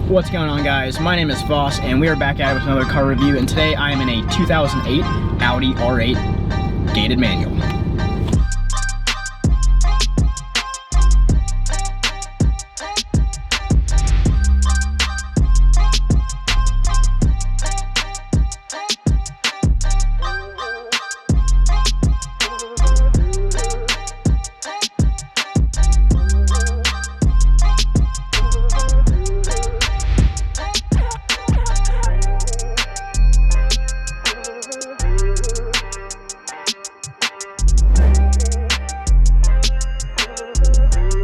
What's going on, guys? My name is Voss and we are back at it with another car review, and today I am in a 2008 Audi R8 gated manual.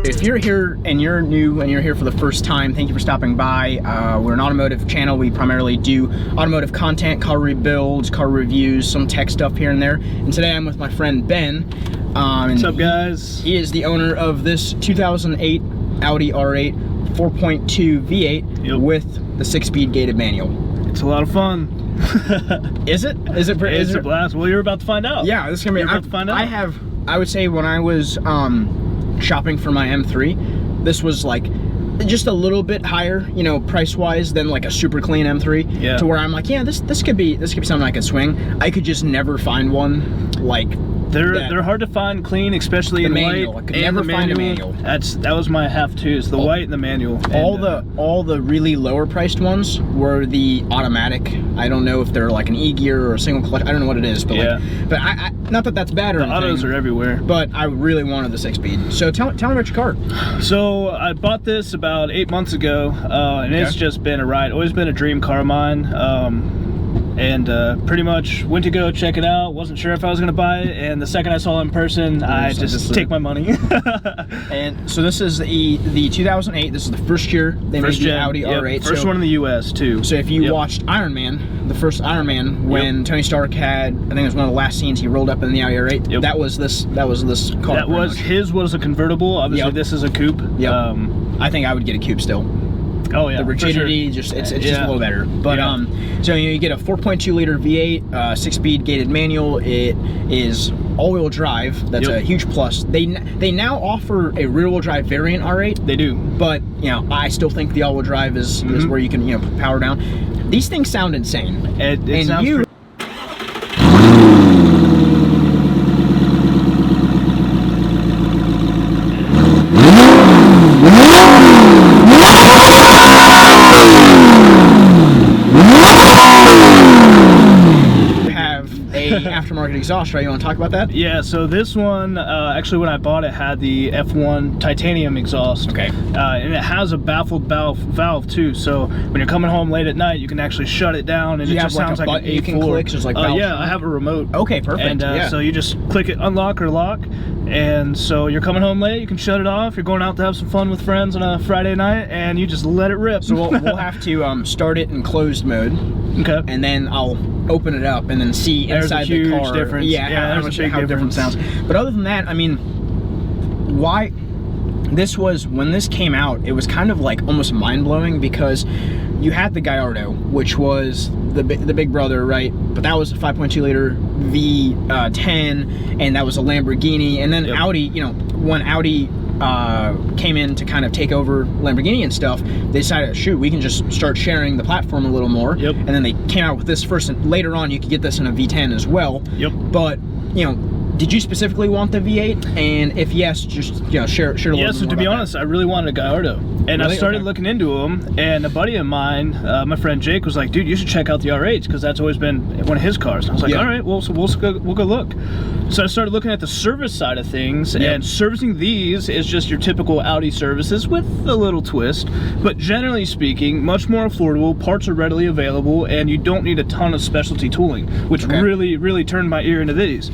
If you're here and you're new and you're here for the first time, thank you for stopping by. We're an automotive channel. We primarily do automotive content, car rebuilds, car reviews, some tech stuff here and there. And today I'm with my friend Ben. What's up, guys? He is the owner of this 2008 Audi R8 4.2 V8 with the 6-speed gated manual. It's a lot of fun. Is it? Is it? It's a blast. Well, you're about to find out. Yeah, this is gonna be. You're about to find out. I would say when I was shopping for my M3, this was like just a little bit higher, you know, price-wise than like a super clean M3. Yeah. To where I'm like, yeah, this could be something I could swing. I could just never find one like. They're hard to find clean, especially in white. I could never find a manual. That was my have-to, is the white and the manual. All the really lower priced ones were the automatic. I don't know if they're like an e-gear or a single clutch. I don't know what it is, but yeah. But I not that that's bad or anything. The autos are everywhere. But I really wanted the 6-speed. So tell me about your car. So I bought this about 8 months ago, and it's just been a ride. Always been a dream car of mine. And pretty much went to go check it out. Wasn't sure if I was gonna buy it, and the second I saw it in person, I just take my money. And so this is the 2008. This is the first year they made the Audi R8. First one in the U.S. too. So if you watched Iron Man, the first Iron Man, when Tony Stark had, I think it was one of the last scenes, he rolled up in the Audi R8. That was this car. That was his was a convertible. Obviously, this is a coupe. I think I would get a coupe still. Oh yeah, the rigidity, it's just a little better. But so you get a 4.2 liter V8, 6-speed gated manual. It is all-wheel drive. That's a huge plus. They now offer a rear-wheel drive variant R8. They do, but you know, I still think the all-wheel drive is where you can put power down. These things sound insane. It sounds aftermarket exhaust, right? You want to talk about that? Yeah, so this one, actually when I bought it, had the F1 titanium exhaust. Okay. And it has a baffled valve too, so when you're coming home late at night, you can actually shut it down, and it just sounds like an A4. You can click, just like valve. Yeah, I have a remote. Okay, perfect. And so you just click it, unlock or lock, and so you're coming home late, you can shut it off. You're going out to have some fun with friends on a Friday night, and you just let it rip. So we'll have to start it in closed mode. Okay. And then I'll open it up and then see inside the car. Difference. Yeah, there's a big difference. Sounds. But other than that, I mean, when this ccame out, it was kind of like almost mind-blowing, because you had the Gallardo, which was the big brother, right? But that was a 5.2 liter V10, and that was a Lamborghini. And then Audi, you know, when Audi came in to kind of take over Lamborghini and stuff, they decided, shoot, we can just start sharing the platform a little more. And then they came out with this first, and later on you could get this in a V10 as well. But you know, did you specifically want the V8? And if yes, just share a little bit more. Yeah, so to be honest, I really wanted a Gallardo, and I started looking into them. And a buddy of mine, my friend Jake, was like, "Dude, you should check out the R8s, because that's always been one of his cars." And I was like, "All right, well, so we'll go look." So I started looking at the service side of things, and servicing these is just your typical Audi services with a little twist, but generally speaking, much more affordable. Parts are readily available, and you don't need a ton of specialty tooling, which really turned my ear into these.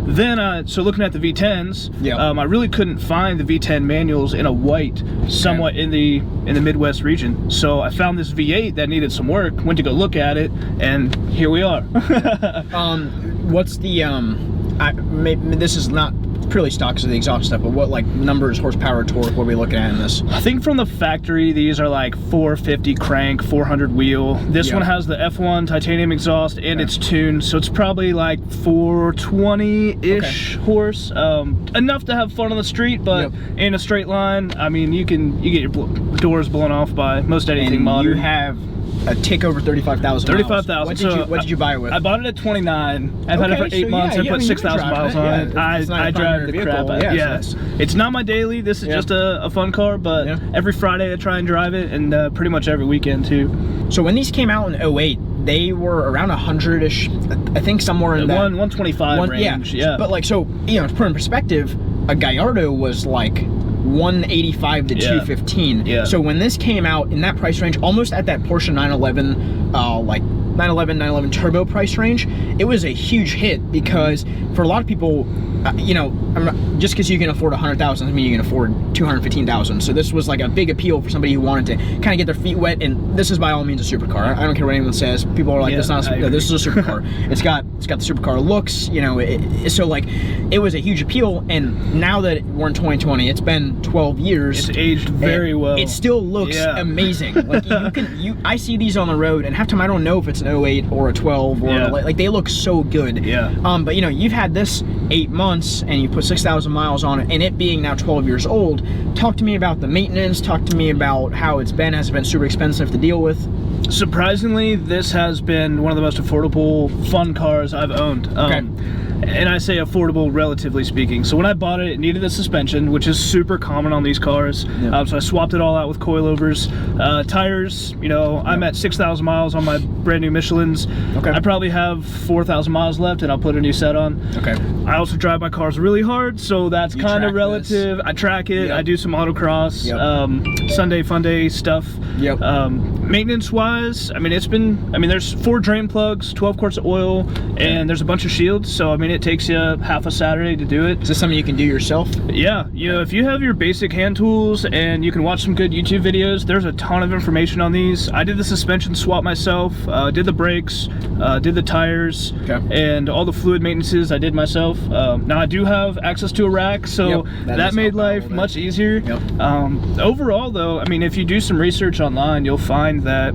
Then, so looking at the V10s, I really couldn't find the V10 manuals in a white, somewhat in the Midwest region. So I found this V8 that needed some work, went to go look at it, and here we are. What's the, this is not purely stock because of the exhaust stuff, but what like numbers, horsepower, torque, what are we looking at in this? I think from the factory, these are like 450 crank, 400 wheel. This one has the F1 titanium exhaust and it's tuned, so it's probably like 420-ish horse. Enough to have fun on the street, but in a straight line, I mean, you get your doors blown off by most anything modern. You have a tick over 35,000 35,000. What did you buy it with? I bought it at 29. I've had it for 8 months. I put 6,000 miles on it. I drive the crap out of it. It's not my daily. This is just a fun car, but every Friday I try and drive it, and pretty much every weekend too. So when these came out in 08, they were around 100-ish, I think somewhere in that 125 range. Yeah. But like, so, you know, to put in perspective, a Gallardo was like 185 to 215. Yeah. So when this came out in that price range, almost at that Porsche 911, like 911 turbo price range, it was a huge hit because for a lot of people, you know, just because you can afford 100,000 doesn't mean you can afford 215,000. So this was like a big appeal for somebody who wanted to kind of get their feet wet. And this is by all means a supercar. I don't care what anyone says. People are like, this is not a supercar. This is a supercar. It's got the supercar looks. You know, so like it was a huge appeal. And now that we're in 2020, it's been 12 years. It's aged very well. It still looks amazing. Like I see these on the road, and half the time I don't know if it's an 08 or a 12 or like they look so good. Yeah. But you know, you've had this 8 months and you put 6,000 miles on it, and it being now 12 years old. Talk to me about the maintenance. Talk to me about how it's been. Has it been super expensive to deal with? Surprisingly, this has been one of the most affordable, fun cars I've owned. And I say affordable, relatively speaking. So when I bought it, it needed a suspension, which is super common on these cars. So I swapped it all out with coilovers. Tires, you know, I'm at 6,000 miles on my brand new Michelins. I probably have 4,000 miles left, and I'll put a new set on. I also drive my cars really hard, so that's kind of relative. I track it. I do some autocross, Sunday fun day stuff. Maintenance wise, I mean, there's 4 drain plugs, 12 quarts of oil, and there's a bunch of shields. So I mean, it takes you half a Saturday to do it. Is this something you can do yourself? Yeah, you know, if you have your basic hand tools and you can watch some good YouTube videos, there's a ton of information on these. I did the suspension swap myself, did the brakes, did the tires, and all the fluid maintenances I did myself. Now I do have access to a rack, so that made life much easier. Overall though, I mean, if you do some research online, you'll find that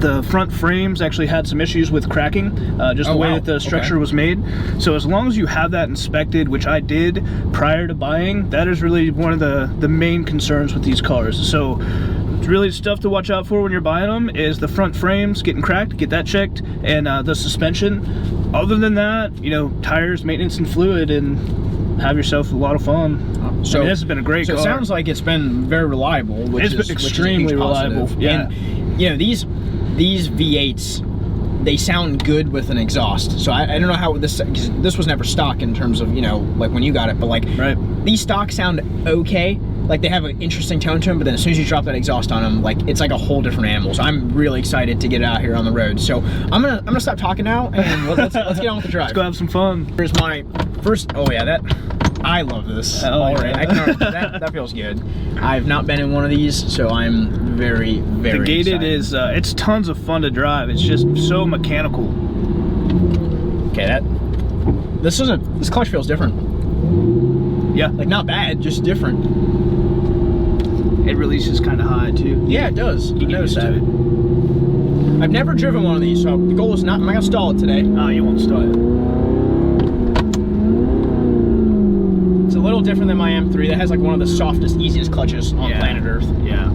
the front frames actually had some issues with cracking, just the way that the structure was made. So as long as you have that inspected, which I did prior to buying, that is really one of the main concerns with these cars. So really stuff to watch out for when you're buying them is the front frames getting cracked, get that checked, and the suspension. Other than that, you know, tires, maintenance, and fluid, and have yourself a lot of fun. So I mean, this has been a great car. So it sounds like it's been very reliable, which is extremely reliable. And you know, these V8s, they sound good with an exhaust. So I don't know how this was never stock in terms of, you know, like when you got it, but like these stock sound okay. Like they have an interesting tone to them, but then as soon as you drop that exhaust on them, like it's like a whole different animal. So I'm really excited to get out here on the road. So I'm gonna stop talking now and let's get on with the drive. Let's go have some fun. Here's my first. Oh yeah, I love this. Already. I can that feels good. I've not been in one of these, so I'm very, very The gated excited. is it's tons of fun to drive. It's just so mechanical. Okay, this clutch feels different. Yeah, like not bad, just different. It releases kind of high too. Yeah, it does. You get used to it. I've never driven one of these, so the goal is not. I'm not gonna stall it today. Oh, you won't stall it. It's a little different than my M3. That has like one of the softest, easiest clutches on planet Earth. Yeah.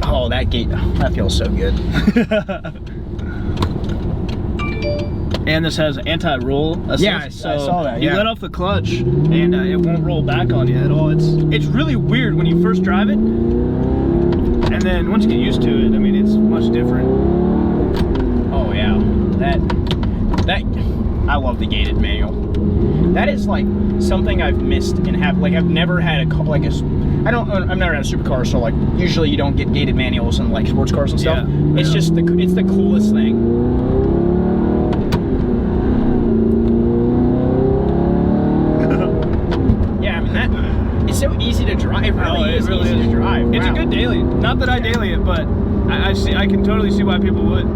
Oh, that gate. That feels so good. And this has anti-roll assist. Yeah, I saw that. You let off the clutch, and it won't roll back on you at all. It's really weird when you first drive it, and then once you get used to it, I mean, it's much different. Oh yeah, that I love the gated manual. That is like something I've missed and have like I've never had a car like I've never had a supercar, so like usually you don't get gated manuals in like sports cars and stuff. Yeah, it's just it's the coolest thing. It's so easy to drive. It really is easy to drive. It's a good daily. Not that I daily it, but I can totally see why people would.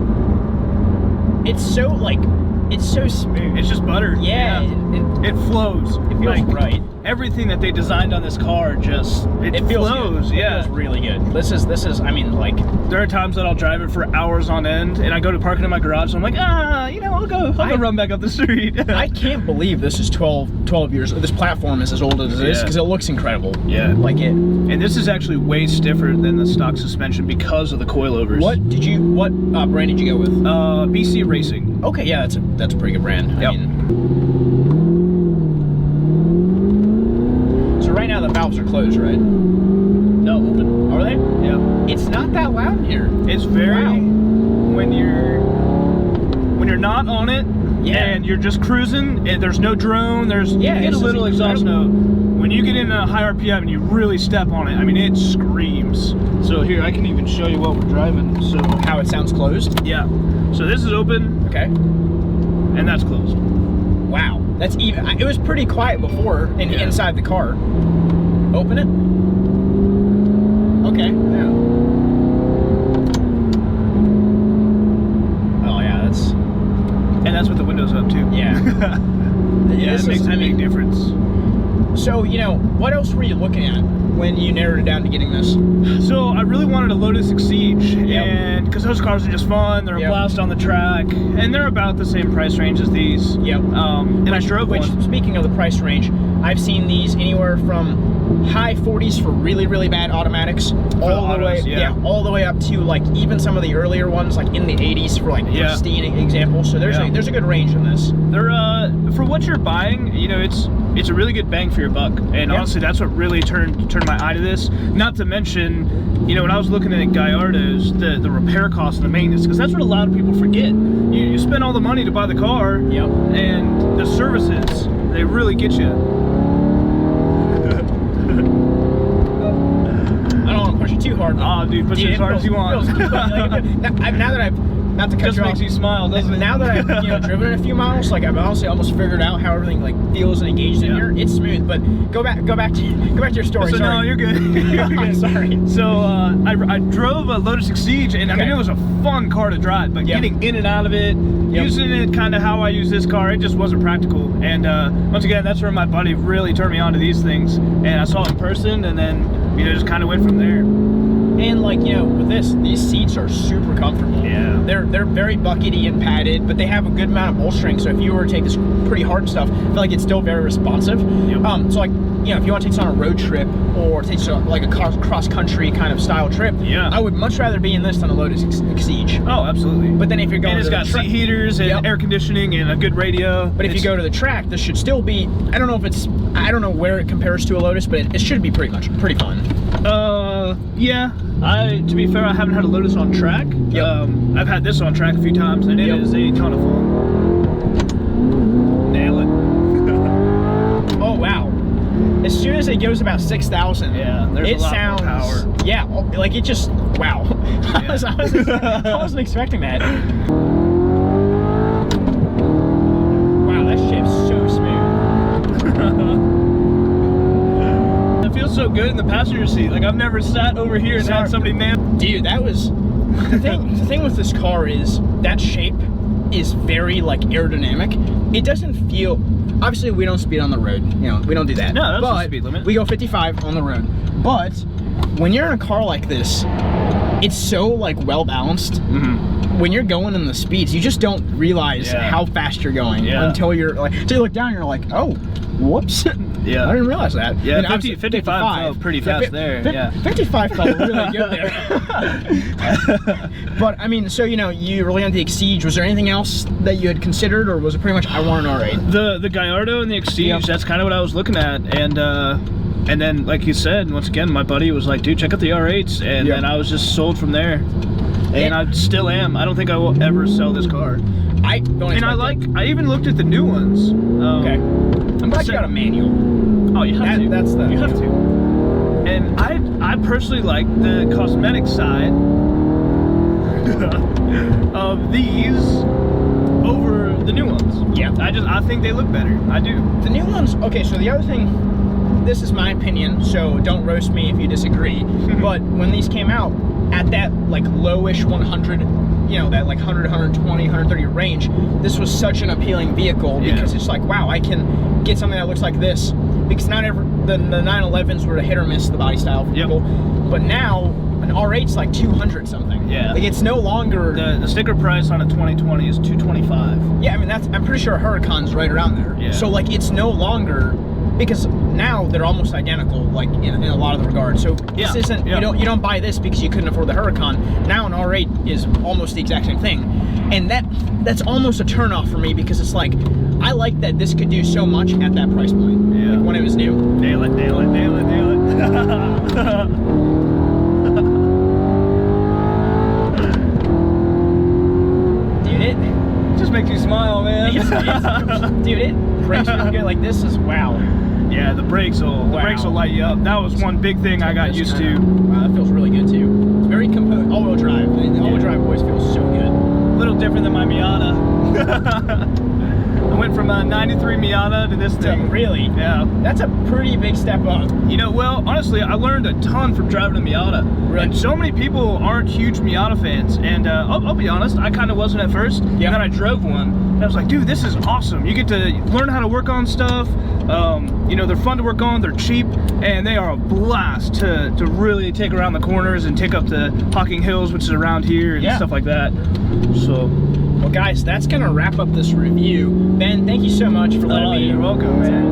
It's so like It's so smooth. It's just butter. Yeah. It flows. It feels right. Everything that they designed on this car just it feels flows. Good. Yeah. It feels really good. This is. I mean, like, there are times that I'll drive it for hours on end, and I go to park it in my garage. So I'm like, I'll go run back up the street. I can't believe this is 12 years. This platform is as old as it is because it looks incredible. Yeah. Like it. And this is actually way stiffer than the stock suspension because of the coilovers. What brand did you go with? BC Racing. Okay, yeah, that's a pretty good brand. Yep. I mean, so right now the valves are closed, right? No, open. Are they? Yeah. It's not that loud in here. It's very when you're not on it and you're just cruising and there's no drone, you get a little exhaust note. When you get in a high RPM and you really step on it, I mean, it screams. So here, I can even show you what we're driving. So how it sounds closed? Yeah. So this is open. Okay. And that's closed. Wow. That's even. It was pretty quiet before inside the car. Open it. Okay. Yeah. Oh yeah, that's. And that's with the windows up too. Yeah. Yeah, it makes a big difference. So, what else were you looking at when you narrowed it down to getting this? So, I really wanted a Lotus Exige, and because those cars are just fun, they're a blast on the track, and they're about the same price range as these. Yep. And I drove one. Speaking of the price range, I've seen these anywhere from high 40s for really, really bad automatics, all the way up to like even some of the earlier ones, like in the 80s for like pristine examples. So there's a good range in this. They're for what you're buying, it's a really good bang for your buck, and honestly, that's what really turned my eye to this. Not to mention, when I was looking at Gallardo's, the repair costs and the maintenance, because that's what a lot of people forget. You spend all the money to buy the car, and the services, they really get you. I don't want to push it too hard. Oh, dude, push it as hard as you want. Now that I've not to cut just you makes off, you smile, doesn't it? Now that I've driven it a few miles, like I've honestly almost figured out how everything like feels and engaged in here. It's smooth, but go back to your story. So sorry. no, you're good. I'm sorry. So I drove a Lotus Exige, and I mean it was a fun car to drive, but getting in and out of it, using it kind of how I use this car, it just wasn't practical. And once again, that's where my buddy really turned me on to these things, and I saw it in person, and then just kind of went from there. And like, with this, these seats are super comfortable. Yeah. They're very buckety and padded, but they have a good amount of bolstering. So if you were to take this pretty hard stuff, I feel like it's still very responsive. Yep. So like, if you want to take this on a road trip or take this on like a cross-country kind of style trip, I would much rather be in this than a Lotus Exige. Oh, absolutely. But then if you're going it's got seat heaters and air conditioning and a good radio. But if you go to the track, this should still be, I don't know where it compares to a Lotus, but it should be pretty fun. Yeah. To be fair, I haven't had a Lotus on track. I've had this on track a few times, and it is a ton of fun. Nail it. Oh wow! As soon as it goes about 6,000, there's a lot more power. Yeah, like it just wow. I wasn't expecting that. Wow, that shifts so smooth. Feels so good in the passenger seat. Like I've never sat over here and had somebody nail. Dude, that was the thing. The thing with this car is that shape is very like aerodynamic. It doesn't feel. Obviously, we don't speed on the road. We don't do that. No, that's the speed limit. We go 55 on the road. But when you're in a car like this, it's so like well balanced. When you're going in the speeds, you just don't realize how fast you're going until you look down and you're like, oh, whoops. Yeah, I didn't realize that. Yeah, 55 felt pretty fast there. 55 felt really good there. But I mean, so you really on the Exige. Was there anything else that you had considered, or was it pretty much I want an R8? The Gallardo and the Exige. That's kind of what I was looking at, and then like you said, once again, my buddy was like, dude, check out the R8s, and then I was just sold from there. And I still am. I don't think I will ever sell this car. I don't. And I even looked at the new ones. Okay. I'm glad you got a manual. Oh, you have to. You have to. And I personally like the cosmetic side of these over the new ones. Yeah. I think they look better. I do. The new ones. Okay. So the other thing. This is my opinion. So don't roast me if you disagree. But when these came out, at that like lowish 100, you know, that like 100, 120, 130 range, this was such an appealing vehicle because it's like, wow, I can get something that looks like this. Because not ever the 911s were a hit or miss, the body style for people, but now an R8's like 200 something. Yeah, like it's no longer the sticker price on a 2020 is $225. Yeah, I mean I'm pretty sure a Huracan's right around there. Yeah. So like it's no longer, because now they're almost identical, like in a lot of the regards. So this isn't you don't buy this because you couldn't afford the Huracan. Now an R8 is almost the exact same thing, and that's almost a turnoff for me because it's like I like that this could do so much at that price point. Yeah, like when it was new. Nail it, nail it, nail it, nail it. Dude, it just makes you smile, man. Dude, it brakes real good. Like this is wow. Yeah, the brakes will light you up. That was one big thing I got used to. Wow, that feels really good too. It's very composed. All-wheel drive. The all-wheel drive always feels so good. A little different than my Miata. I went from a 93 Miata to this thing. Really? Yeah. That's a pretty big step up. You know, well, honestly, I learned a ton from driving a Miata. Really? And so many people aren't huge Miata fans. And I'll be honest, I kind of wasn't at first. Yeah. And then I drove one, and I was like, dude, this is awesome. You get to learn how to work on stuff. You know, they're fun to work on, they're cheap, and they are a blast to really take around the corners and take up the Hocking Hills, which is around here, and stuff like that. So... well, guys, that's going to wrap up this review. Ben, thank you so much for letting me... You're welcome, man.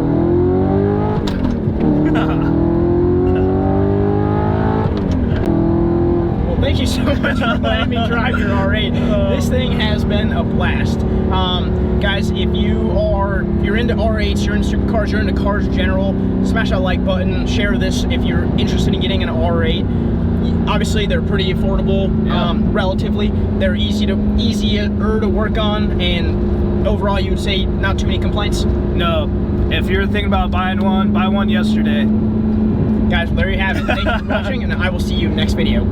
Well, thank you so much for letting me drive your R8. This thing has been a blast. Guys, if you're into R8s, you're into supercars, you're into cars in general, smash that like button, share this if you're interested in getting an R8. Obviously, they're pretty affordable, relatively. They're easier to work on, and overall, you would say not too many complaints? No. If you're thinking about buying one, buy one yesterday. Guys, well, there you have it. Thank you for watching, and I will see you next video.